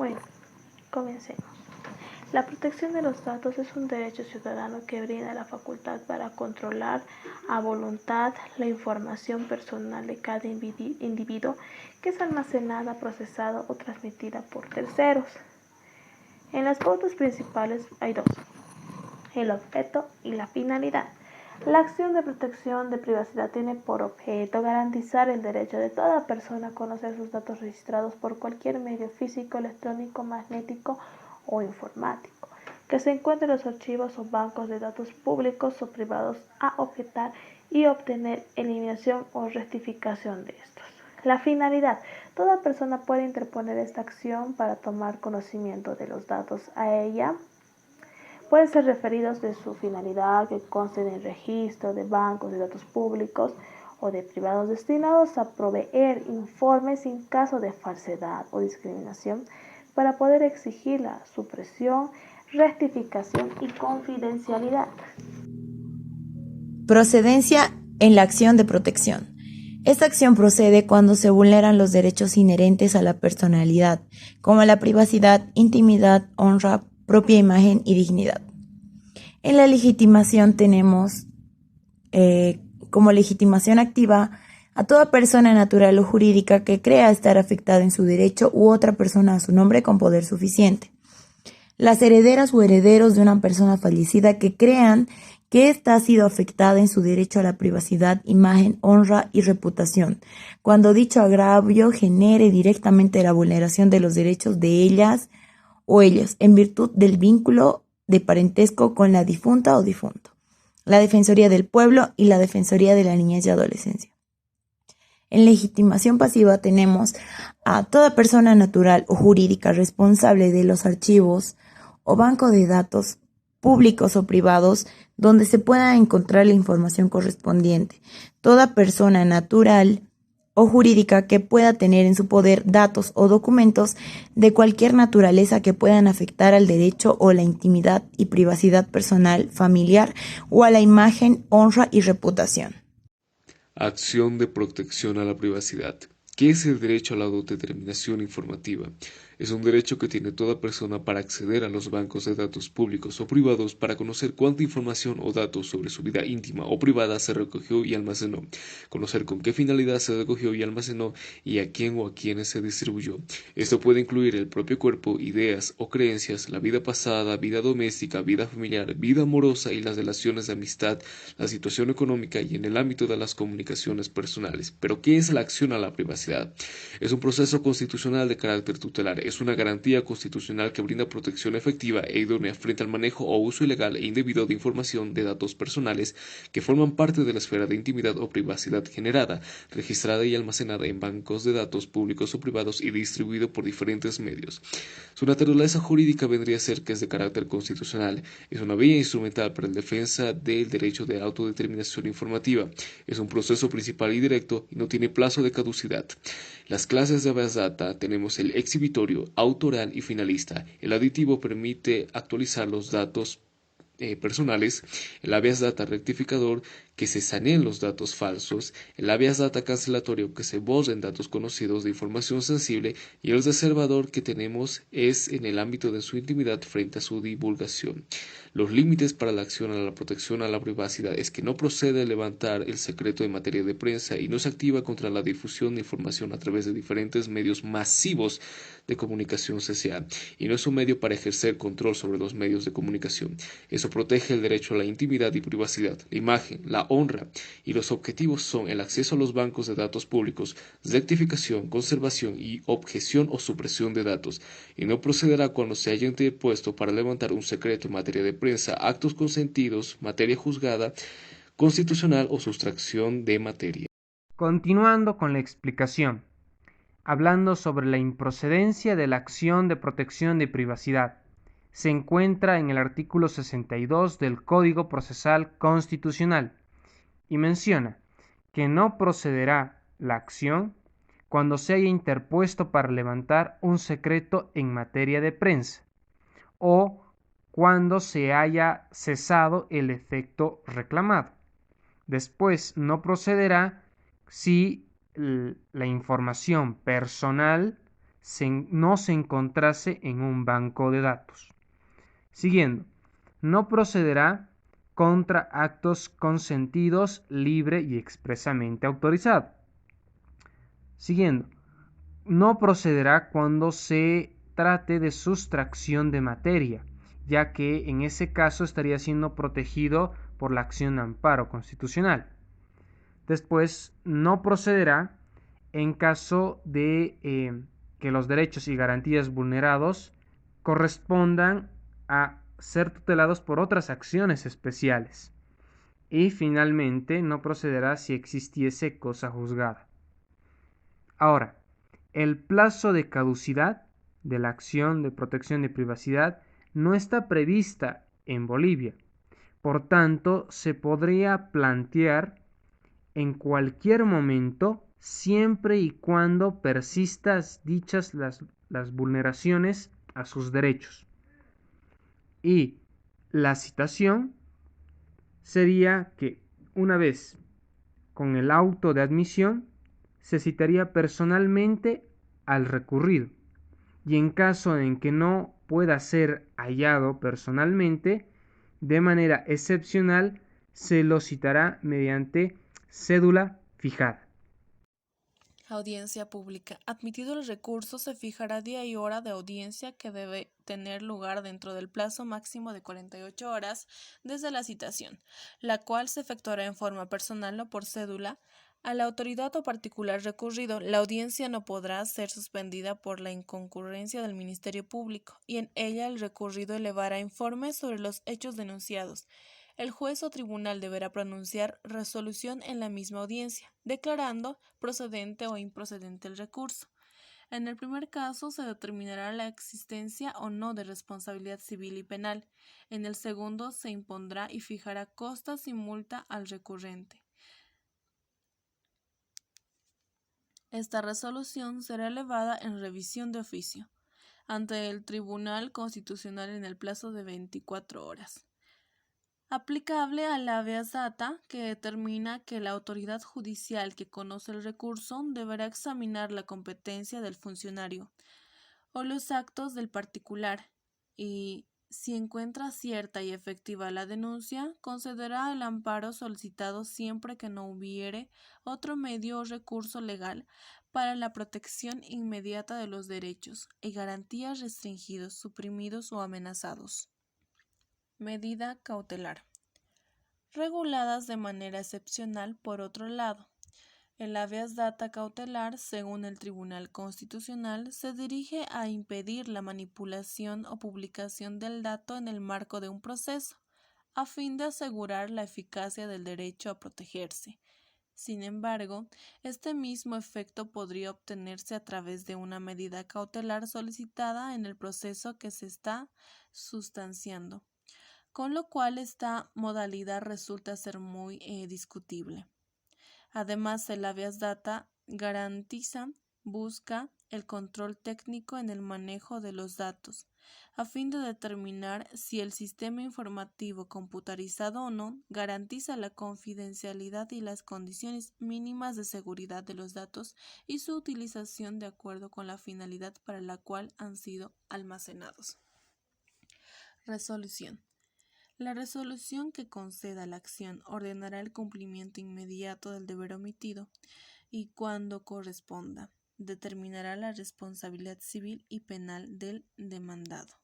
Bueno, comencemos. La protección de los datos es un derecho ciudadano que brinda la facultad para controlar a voluntad la información personal de cada individuo que es almacenada, procesada o transmitida por terceros. En las pautas principales hay dos: el objeto y la finalidad. La acción de protección de privacidad tiene por objeto garantizar el derecho de toda persona a conocer sus datos registrados por cualquier medio físico, electrónico, magnético o informático que se encuentre en los archivos o bancos de datos públicos o privados, a objetar y obtener eliminación o rectificación de estos. La finalidad. Toda persona puede interponer esta acción para tomar conocimiento de los datos a ella. Pueden ser referidos de su finalidad que consten en registro de bancos de datos públicos o de privados destinados a proveer informes en caso de falsedad o discriminación para poder exigir la supresión, rectificación y confidencialidad. Procedencia en la acción de protección. Esta acción procede cuando se vulneran los derechos inherentes a la personalidad, como la privacidad, intimidad, honra, propia imagen y dignidad. En la legitimación tenemos como legitimación activa a toda persona natural o jurídica que crea estar afectada en su derecho u otra persona a su nombre con poder suficiente. Las herederas o herederos de una persona fallecida que crean que ésta ha sido afectada en su derecho a la privacidad, imagen, honra y reputación, cuando dicho agravio genere directamente la vulneración de los derechos de ellas o ellos, en virtud del vínculo de parentesco con la difunta o difunto, la Defensoría del Pueblo y la Defensoría de la Niñez y Adolescencia. En legitimación pasiva tenemos a toda persona natural o jurídica responsable de los archivos o banco de datos públicos o privados donde se pueda encontrar la información correspondiente. Toda persona natural o jurídica que pueda tener en su poder datos o documentos de cualquier naturaleza que puedan afectar al derecho o la intimidad y privacidad personal, familiar o a la imagen, honra y reputación. Acción de protección a la privacidad. ¿Qué es el derecho a la autodeterminación informativa? Es un derecho que tiene toda persona para acceder a los bancos de datos públicos o privados para conocer cuánta información o datos sobre su vida íntima o privada se recogió y almacenó, conocer con qué finalidad se recogió y almacenó y a quién o a quiénes se distribuyó. Esto puede incluir el propio cuerpo, ideas o creencias, la vida pasada, vida doméstica, vida familiar, vida amorosa y las relaciones de amistad, la situación económica y en el ámbito de las comunicaciones personales. Pero, ¿qué es la acción a la privacidad? Es un proceso constitucional de carácter tutelar. Es una garantía constitucional que brinda protección efectiva e idónea frente al manejo o uso ilegal e indebido de información de datos personales que forman parte de la esfera de intimidad o privacidad generada, registrada y almacenada en bancos de datos públicos o privados y distribuido por diferentes medios. Su naturaleza jurídica vendría a ser que es de carácter constitucional. Es una vía instrumental para la defensa del derecho de autodeterminación informativa. Es un proceso principal y directo y no tiene plazo de caducidad. Las clases de habeas data tenemos el exhibitorio, autoral y finalista. El aditivo permite actualizar los datos personales, el habeas data rectificador, que se saneen los datos falsos, el habeas data cancelatorio, que se borren datos conocidos de información sensible, y el reservador que tenemos es en el ámbito de su intimidad frente a su divulgación. Los límites para la acción a la protección a la privacidad es que no procede a levantar el secreto en materia de prensa y no se activa contra la difusión de información a través de diferentes medios masivos de comunicación social, y no es un medio para ejercer control sobre los medios de comunicación. Eso protege el derecho a la intimidad y privacidad, la imagen, la honra, y los objetivos son el acceso a los bancos de datos públicos, rectificación, conservación y objeción o supresión de datos, y no procederá cuando se haya interpuesto para levantar un secreto en materia de prensa, actos consentidos, materia juzgada, constitucional o sustracción de materia. Continuando con la explicación, hablando sobre la improcedencia de la acción de protección de privacidad, se encuentra en el artículo 62 del Código Procesal Constitucional y menciona que no procederá la acción cuando se haya interpuesto para levantar un secreto en materia de prensa o cuando se haya cesado el efecto reclamado. Después no procederá si la información personal no se encontrase en un banco de datos. Siguiendo, no procederá contra actos consentidos libre y expresamente autorizado. Siguiendo, no procederá cuando se trate de sustracción de materia, ya que en ese caso estaría siendo protegido por la acción de amparo constitucional. Después, no procederá en caso de que los derechos y garantías vulnerados correspondan a ser tutelados por otras acciones especiales. Y finalmente, no procederá si existiese cosa juzgada. Ahora, el plazo de caducidad de la acción de protección de privacidad no está prevista en Bolivia. Por tanto, se podría plantear en cualquier momento, siempre y cuando persistan dichas las vulneraciones a sus derechos. Y la citación sería que una vez con el auto de admisión se citaría personalmente al recurrido, y en caso en que no pueda ser hallado personalmente, de manera excepcional se lo citará mediante cédula fijada. Audiencia pública. Admitido el recurso, se fijará día y hora de audiencia que debe tener lugar dentro del plazo máximo de 48 horas desde la citación, la cual se efectuará en forma personal o por cédula. A la autoridad o particular recurrido, la audiencia no podrá ser suspendida por la inconcurrencia del Ministerio Público, y en ella el recurrido elevará informes sobre los hechos denunciados. El juez o tribunal deberá pronunciar resolución en la misma audiencia, declarando procedente o improcedente el recurso. En el primer caso se determinará la existencia o no de responsabilidad civil y penal. En el segundo se impondrá y fijará costas y multa al recurrente. Esta resolución será elevada en revisión de oficio ante el Tribunal Constitucional en el plazo de 24 horas. Aplicable al habeas data, que determina que la autoridad judicial que conoce el recurso deberá examinar la competencia del funcionario o los actos del particular y, si encuentra cierta y efectiva la denuncia, concederá el amparo solicitado siempre que no hubiere otro medio o recurso legal para la protección inmediata de los derechos y garantías restringidos, suprimidos o amenazados. Medida cautelar. Reguladas de manera excepcional, por otro lado. El habeas data cautelar, según el Tribunal Constitucional, se dirige a impedir la manipulación o publicación del dato en el marco de un proceso, a fin de asegurar la eficacia del derecho a protegerse. Sin embargo, este mismo efecto podría obtenerse a través de una medida cautelar solicitada en el proceso que se está sustanciando, con lo cual esta modalidad resulta ser muy discutible. Además, el habeas data busca el control técnico en el manejo de los datos, a fin de determinar si el sistema informativo computarizado o no garantiza la confidencialidad y las condiciones mínimas de seguridad de los datos y su utilización de acuerdo con la finalidad para la cual han sido almacenados. Resolución. La resolución que conceda la acción ordenará el cumplimiento inmediato del deber omitido y, cuando corresponda, determinará la responsabilidad civil y penal del demandado.